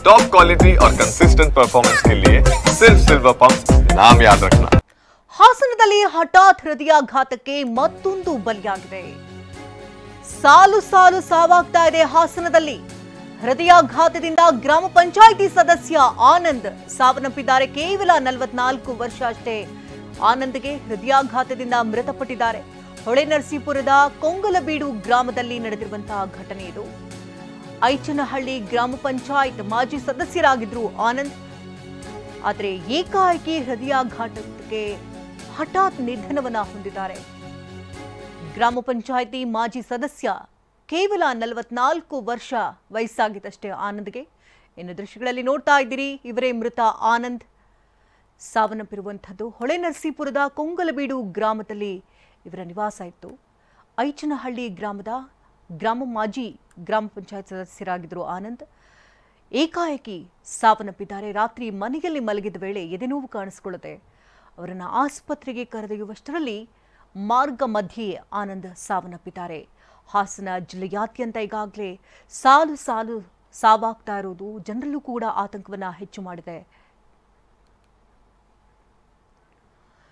Top quality और consistent performance के लिए सिर्फ सिल्वर पंप नाम याद रखना। ಹಾಸನದಲ್ಲಿ ಹಠಾತ್ ಹೃದಯಾಘಾತಕ್ಕೆ ಮತ್ತೊಂದು ಬಲಿಯಾಗಿದೆ. ಸಾಲು ಸಾಲು ಸಾವಾಗ್ತಾ ಇದೆ. ಹಾಸನದಲ್ಲಿ ಹೃದಯಾಘಾತದಿಂದ ಗ್ರಾಮ ಪಂಚಾಯಿತಿ ಸದಸ್ಯ ಆನಂದ್ ಸಾವನ್ನಪ್ಪಿದ್ದಾರೆ. ಕೇವಲ 44 ವರ್ಷ ಅಷ್ಟೇ. ಆನಂದ್ಗೆ ಹೃದಯಾಘಾತದಿಂದ ಮೃತಪಟ್ಟಿದ್ದಾರೆ. ಹೊಳೆನರಸೀಪುರದ ಕೊಂಗಲಬೀಡು ಗ್ರಾಮದಲ್ಲಿ ನಡೆದಿರುವಂತಹ ಘಟನೆ ಇದು. ಐಚನಹಳ್ಳಿ ಗ್ರಾಮ ಪಂಚಾಯತ್ ಮಾಜಿ ಸದಸ್ಯರಾಗಿದ್ರು ಆನಂದ್. ಆದರೆ ಏಕಾಏಕಿ ಹೃದಯಾಘಾತಕ್ಕೆ ಹಠಾತ್ ನಿಧನವನ್ನ ಹೊಂದಿದ್ದಾರೆ. ಗ್ರಾಮ ಪಂಚಾಯಿತಿ ಮಾಜಿ ಸದಸ್ಯ, ಕೇವಲ 44 ವರ್ಷ ವಯಸ್ಸಾಗಿದ್ದಷ್ಟೇ ಆನಂದ್ಗೆ. ಇನ್ನು ದೃಶ್ಯಗಳಲ್ಲಿ ನೋಡ್ತಾ ಇದ್ದೀರಿ, ಇವರೇ ಮೃತ ಆನಂದ್. ಸಾವನ್ನಪ್ಪಿರುವಂಥದ್ದು ಹೊಳೆನರಸೀಪುರದ ಕೊಂಗಲಬೀಡು ಗ್ರಾಮದಲ್ಲಿ ಇವರ ನಿವಾಸ ಇತ್ತು. ಐಚನಹಳ್ಳಿ ಮಾಜಿ ಗ್ರಾಮ ಪಂಚಾಯತ್ ಸದಸ್ಯರಾಗಿದ್ದರು ಆನಂದ್. ಏಕಾಏಕಿ ಸಾವನ್ನಪ್ಪಿದ್ದಾರೆ. ರಾತ್ರಿ ಮನೆಯಲ್ಲಿ ಮಲಗಿದ ವೇಳೆ ಎದೆನೋವು ಕಾಣಿಸಿಕೊಳ್ಳುತ್ತೆ. ಅವರನ್ನು ಆಸ್ಪತ್ರೆಗೆ ಕರೆದೊಯ್ಯುವಷ್ಟರಲ್ಲಿ ಮಾರ್ಗ ಮಧ್ಯೆ ಆನಂದ್ ಸಾವನ್ನಪ್ಪಿದ್ದಾರೆ. ಹಾಸನ ಜಿಲ್ಲೆಯಾದ್ಯಂತ ಈಗಾಗಲೇ ಸಾಲು ಸಾಲು ಸಾವಾಗ್ತಾ ಇರೋದು ಜನರಲ್ಲೂ ಕೂಡ ಆತಂಕವನ್ನು ಹೆಚ್ಚು ಮಾಡಿದೆ.